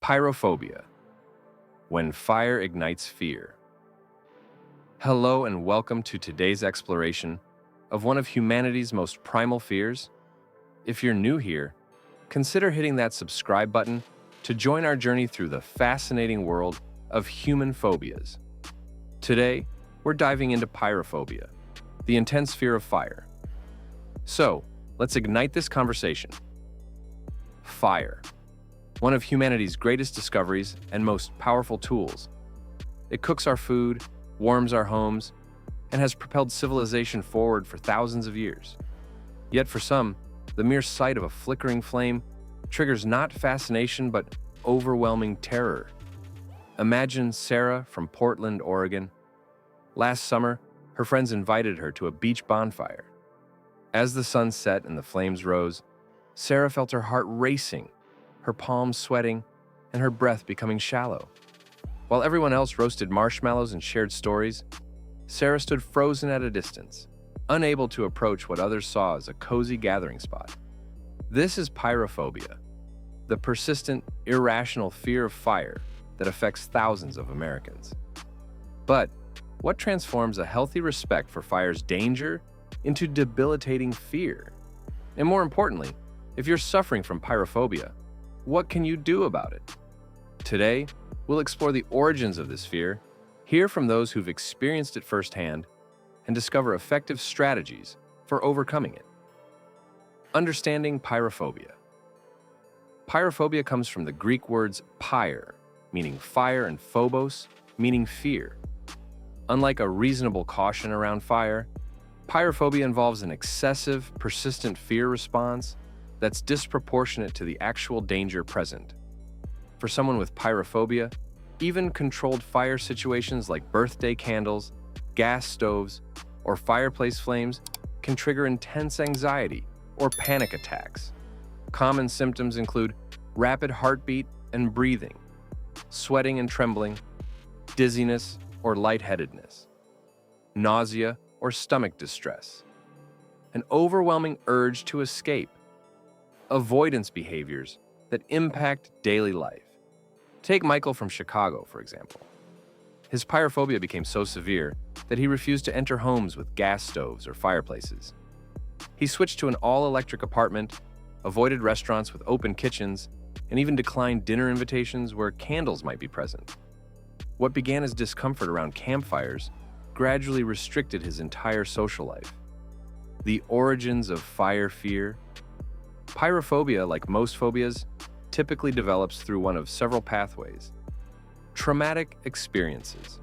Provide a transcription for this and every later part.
Pyrophobia, when fire ignites fear. Hello and welcome to today's exploration of one of humanity's most primal fears. If you're new here, consider hitting that subscribe button to join our journey through the fascinating world of human phobias. Today, we're diving into pyrophobia, the intense fear of fire. So, let's ignite this conversation. Fire, one of humanity's greatest discoveries and most powerful tools. It cooks our food, warms our homes, and has propelled civilization forward for thousands of years. Yet for some, the mere sight of a flickering flame triggers not fascination but overwhelming terror. Imagine Sarah from Portland, Oregon. Last summer, her friends invited her to a beach bonfire. As the sun set and the flames rose, Sarah felt her heart racing, her palms sweating, and her breath becoming shallow. While everyone else roasted marshmallows and shared stories, Sarah stood frozen at a distance, unable to approach what others saw as a cozy gathering spot. This is pyrophobia, the persistent, irrational fear of fire that affects thousands of Americans. But what transforms a healthy respect for fire's danger into debilitating fear? And more importantly, if you're suffering from pyrophobia, what can you do about it? Today, we'll explore the origins of this fear, hear from those who've experienced it firsthand, and discover effective strategies for overcoming it. Understanding pyrophobia. Pyrophobia comes from the Greek words pyre, meaning fire, and phobos, meaning fear. Unlike a reasonable caution around fire, pyrophobia involves an excessive, persistent fear response that's disproportionate to the actual danger present. For someone with pyrophobia, even controlled fire situations like birthday candles, gas stoves, or fireplace flames can trigger intense anxiety or panic attacks. Common symptoms include rapid heartbeat and breathing, sweating and trembling, dizziness or lightheadedness, nausea or stomach distress, an overwhelming urge to escape, avoidance behaviors that impact daily life. Take Michael from Chicago, for example. His pyrophobia became so severe that he refused to enter homes with gas stoves or fireplaces. He switched to an all-electric apartment, avoided restaurants with open kitchens, and even declined dinner invitations where candles might be present. What began as discomfort around campfires gradually restricted his entire social life. The origins of fire fear. Pyrophobia, like most phobias, typically develops through one of several pathways. Traumatic experiences.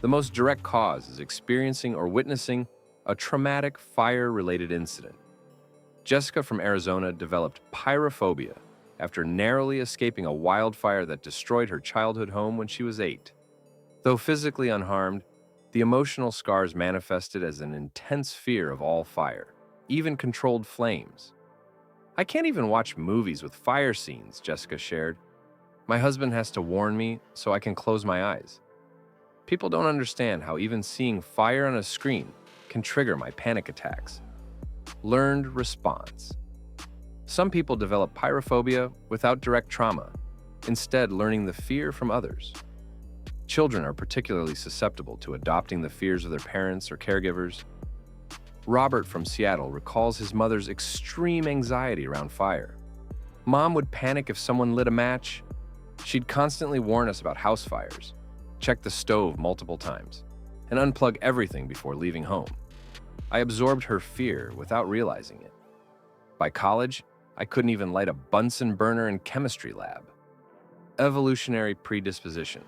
The most direct cause is experiencing or witnessing a traumatic fire-related incident. Jessica from Arizona developed pyrophobia after narrowly escaping a wildfire that destroyed her childhood home when she was 8. Though physically unharmed, the emotional scars manifested as an intense fear of all fire, even controlled flames. "I can't even watch movies with fire scenes," Jessica shared. "My husband has to warn me so I can close my eyes. People don't understand how even seeing fire on a screen can trigger my panic attacks." Learned response. Some people develop pyrophobia without direct trauma, instead learning the fear from others. Children are particularly susceptible to adopting the fears of their parents or caregivers. Robert from Seattle recalls his mother's extreme anxiety around fire. "Mom would panic if someone lit a match. She'd constantly warn us about house fires, check the stove multiple times, and unplug everything before leaving home. I absorbed her fear without realizing it. By college, I couldn't even light a Bunsen burner in chemistry lab." Evolutionary predisposition.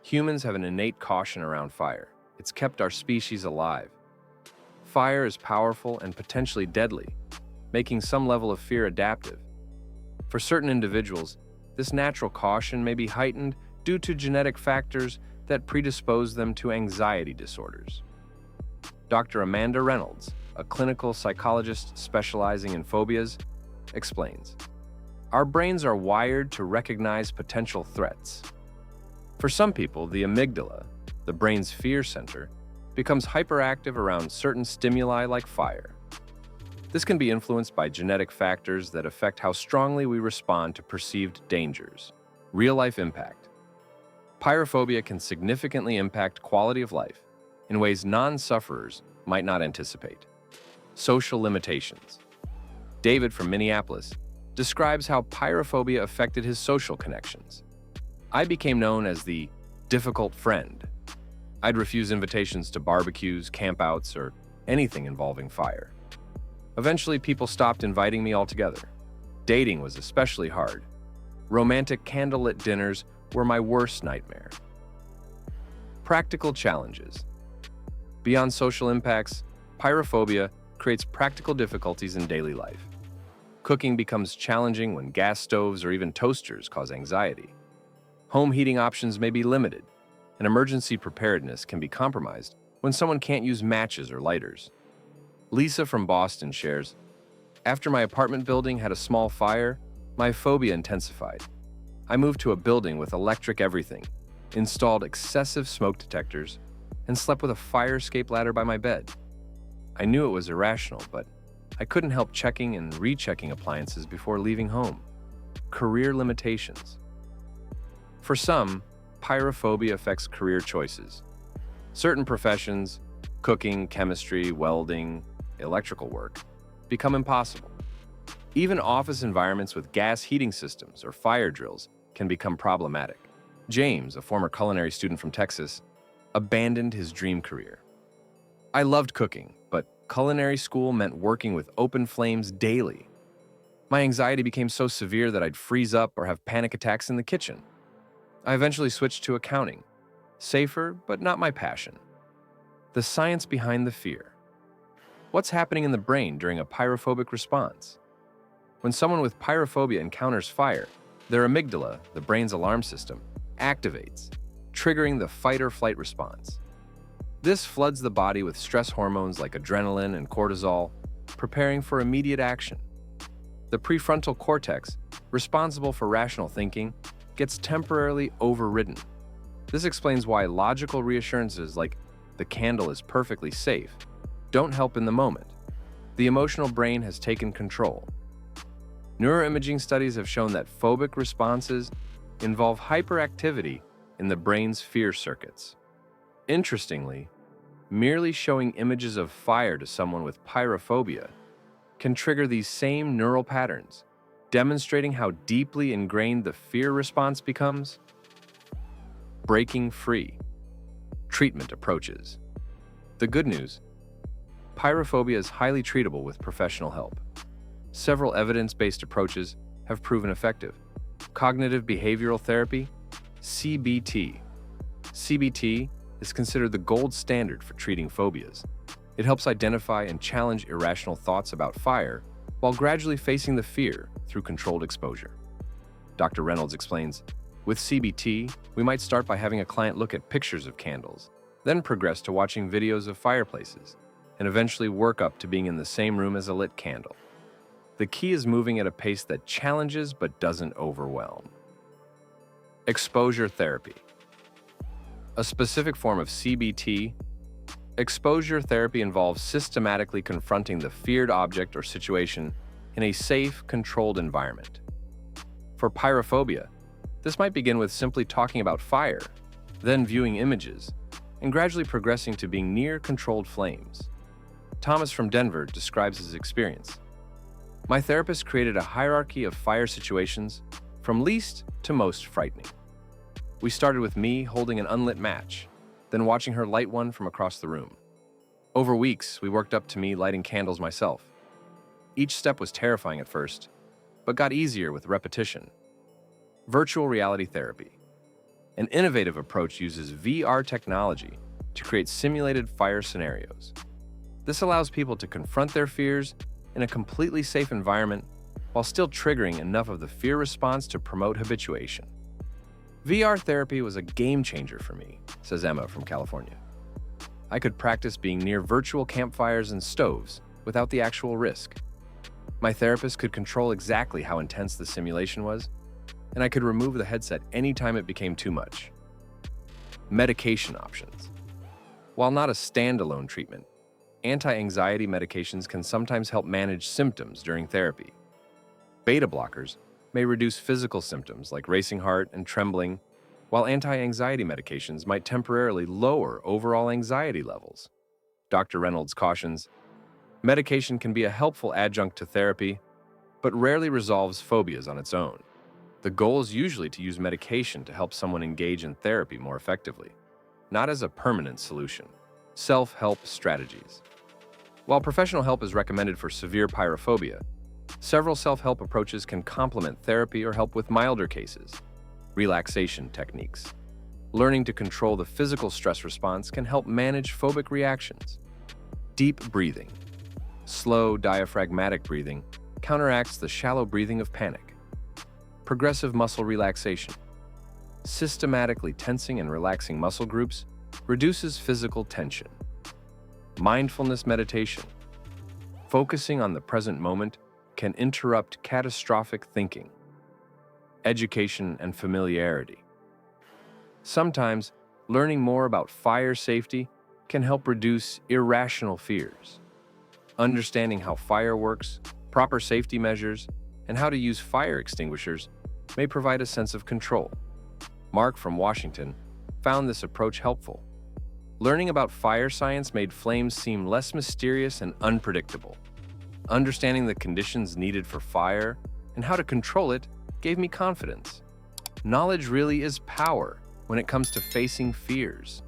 Humans have an innate caution around fire. It's kept our species alive. Fire is powerful and potentially deadly, making some level of fear adaptive. For certain individuals, this natural caution may be heightened due to genetic factors that predispose them to anxiety disorders. Dr. Amanda Reynolds, a clinical psychologist specializing in phobias, explains, "Our brains are wired to recognize potential threats. For some people, the amygdala, the brain's fear center, becomes hyperactive around certain stimuli like fire. This can be influenced by genetic factors that affect how strongly we respond to perceived dangers. Real-life impact. Pyrophobia can significantly impact quality of life in ways non-sufferers might not anticipate. Social limitations. David from Minneapolis describes how pyrophobia affected his social connections. I became known as the difficult friend. I'd refuse invitations to barbecues, campouts, or anything involving fire. Eventually, people stopped inviting me altogether. Dating was especially hard. Romantic candlelit dinners were my worst nightmare. Practical challenges. Beyond social impacts, pyrophobia creates practical difficulties in daily life. Cooking becomes challenging when gas stoves or even toasters cause anxiety. Home heating options may be limited, and emergency preparedness can be compromised when someone can't use matches or lighters. Lisa from Boston shares, "After my apartment building had a small fire, my phobia intensified. I moved to a building with electric everything, installed excessive smoke detectors, and slept with a fire escape ladder by my bed. I knew it was irrational, but I couldn't help checking and rechecking appliances before leaving home." Career limitations. For some, pyrophobia affects career choices. Certain professions, cooking, chemistry, welding, electrical work, become impossible. Even office environments with gas heating systems or fire drills can become problematic. James, a former culinary student from Texas, abandoned his dream career. "I loved cooking, but culinary school meant working with open flames daily. My anxiety became so severe that I'd freeze up or have panic attacks in the kitchen. I eventually switched to accounting. Safer, but not my passion." The science behind the fear. What's happening in the brain during a pyrophobic response? When someone with pyrophobia encounters fire, their amygdala, the brain's alarm system, activates, triggering the fight or flight response. This floods the body with stress hormones like adrenaline and cortisol, preparing for immediate action. The prefrontal cortex, responsible for rational thinking, gets temporarily overridden. This explains why logical reassurances like "the candle is perfectly safe" don't help in the moment. The emotional brain has taken control. Neuroimaging studies have shown that phobic responses involve hyperactivity in the brain's fear circuits. Interestingly, merely showing images of fire to someone with pyrophobia can trigger these same neural patterns, demonstrating how deeply ingrained the fear response becomes. Breaking free. Treatment approaches. The good news: pyrophobia is highly treatable with professional help. Several evidence-based approaches have proven effective. Cognitive behavioral therapy, CBT. CBT is considered the gold standard for treating phobias. It helps identify and challenge irrational thoughts about fire while gradually facing the fear through controlled exposure. Dr. Reynolds explains, "With CBT, we might start by having a client look at pictures of candles, then progress to watching videos of fireplaces, and eventually work up to being in the same room as a lit candle. The key is moving at a pace that challenges but doesn't overwhelm." Exposure therapy. A specific form of CBT, exposure therapy involves systematically confronting the feared object or situation in a safe, controlled environment. For pyrophobia, this might begin with simply talking about fire, then viewing images, and gradually progressing to being near controlled flames. Thomas from Denver describes his experience. "My therapist created a hierarchy of fire situations from least to most frightening. We started with me holding an unlit match, then watching her light one from across the room. Over weeks, we worked up to me lighting candles myself. Each step was terrifying at first, but got easier with repetition." Virtual reality therapy. An innovative approach uses VR technology to create simulated fire scenarios. This allows people to confront their fears in a completely safe environment while still triggering enough of the fear response to promote habituation. "VR therapy was a game changer for me," says Emma from California. "I could practice being near virtual campfires and stoves without the actual risk. My therapist could control exactly how intense the simulation was, and I could remove the headset anytime it became too much." Medication options. While not a standalone treatment, anti-anxiety medications can sometimes help manage symptoms during therapy. Beta blockers may reduce physical symptoms like racing heart and trembling, while anti-anxiety medications might temporarily lower overall anxiety levels. Dr. Reynolds cautions, medication can be a helpful adjunct to therapy, but rarely resolves phobias on its own. The goal is usually to use medication to help someone engage in therapy more effectively, not as a permanent solution. Self-help strategies. While professional help is recommended for severe pyrophobia, several self-help approaches can complement therapy or help with milder cases. Relaxation techniques. Learning to control the physical stress response can help manage phobic reactions. Deep breathing. Slow, diaphragmatic breathing counteracts the shallow breathing of panic. Progressive muscle relaxation. Systematically tensing and relaxing muscle groups reduces physical tension. Mindfulness meditation. Focusing on the present moment can interrupt catastrophic thinking. Education and familiarity. Sometimes, learning more about fire safety can help reduce irrational fears. Understanding how fire works, proper safety measures, and how to use fire extinguishers may provide a sense of control. Mark from Washington found this approach helpful. Learning about fire science made flames seem less mysterious and unpredictable. Understanding the conditions needed for fire and how to control it gave me confidence. Knowledge really is power when it comes to facing fears.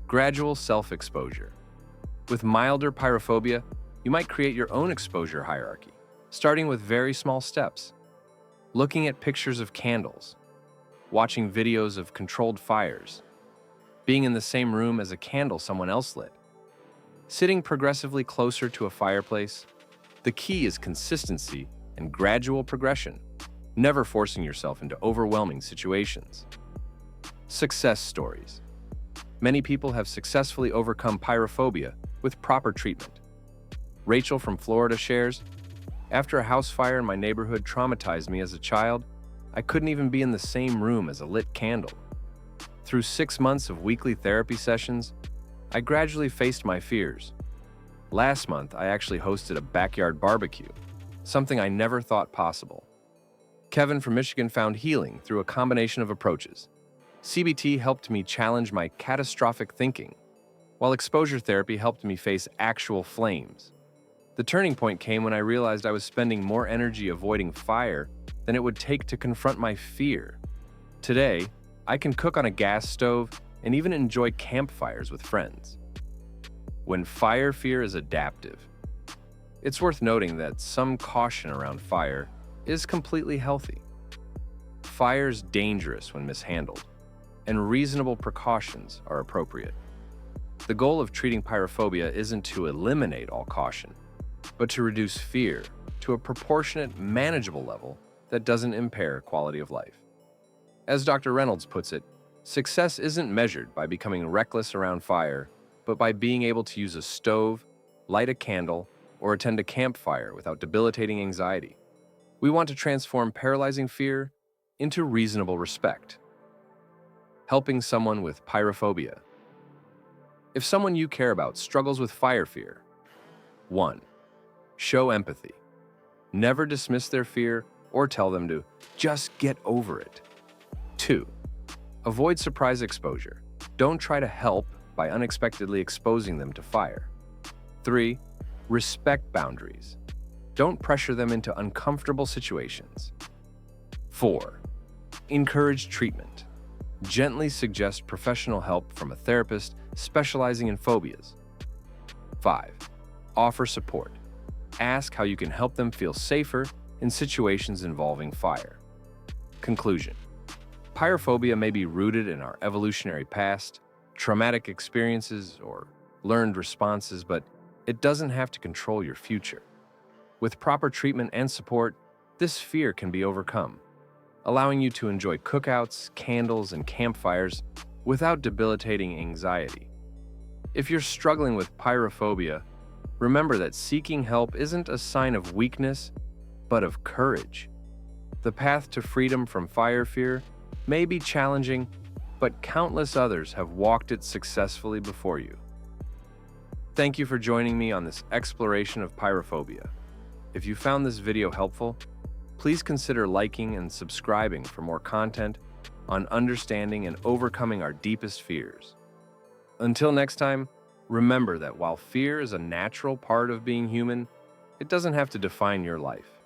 Gradual self-exposure. With milder pyrophobia, you might create your own exposure hierarchy, starting with very small steps. Looking at pictures of candles, watching videos of controlled fires, being in the same room as a candle someone else lit, sitting progressively closer to a fireplace. The key is consistency and gradual progression, never forcing yourself into overwhelming situations. Success stories. Many people have successfully overcome pyrophobia with proper treatment. Rachel from Florida shares, after a house fire in my neighborhood traumatized me as a child, I couldn't even be in the same room as a lit candle. Through 6 months of weekly therapy sessions, I gradually faced my fears. Last month, I actually hosted a backyard barbecue, something I never thought possible. Kevin from Michigan found healing through a combination of approaches. CBT helped me challenge my catastrophic thinking, while exposure therapy helped me face actual flames. The turning point came when I realized I was spending more energy avoiding fire than it would take to confront my fear. Today, I can cook on a gas stove and even enjoy campfires with friends. When fire fear is adaptive. It's worth noting that some caution around fire is completely healthy. Fire is dangerous when mishandled, and reasonable precautions are appropriate. The goal of treating pyrophobia isn't to eliminate all caution, but to reduce fear to a proportionate, manageable level that doesn't impair quality of life. As Dr. Reynolds puts it, success isn't measured by becoming reckless around fire, but by being able to use a stove, light a candle, or attend a campfire without debilitating anxiety. We want to transform paralyzing fear into reasonable respect. Helping someone with pyrophobia. If someone you care about struggles with fire fear, 1. Show empathy. Never dismiss their fear or tell them to just get over it. 2. Avoid surprise exposure. Don't try to help by unexpectedly exposing them to fire. 3. Respect boundaries. Don't pressure them into uncomfortable situations. 4. Encourage treatment. Gently suggest professional help from a therapist specializing in phobias. 5. Offer support. Ask how you can help them feel safer in situations involving fire. Conclusion. Pyrophobia may be rooted in our evolutionary past, traumatic experiences, or learned responses, but it doesn't have to control your future. With proper treatment and support, this fear can be overcome, allowing you to enjoy cookouts, candles, and campfires without debilitating anxiety. If you're struggling with pyrophobia, remember that seeking help isn't a sign of weakness, but of courage. The path to freedom from fire fear may be challenging, but countless others have walked it successfully before you. Thank you for joining me on this exploration of pyrophobia. If you found this video helpful, please consider liking and subscribing for more content on understanding and overcoming our deepest fears. Until next time, remember that while fear is a natural part of being human, it doesn't have to define your life.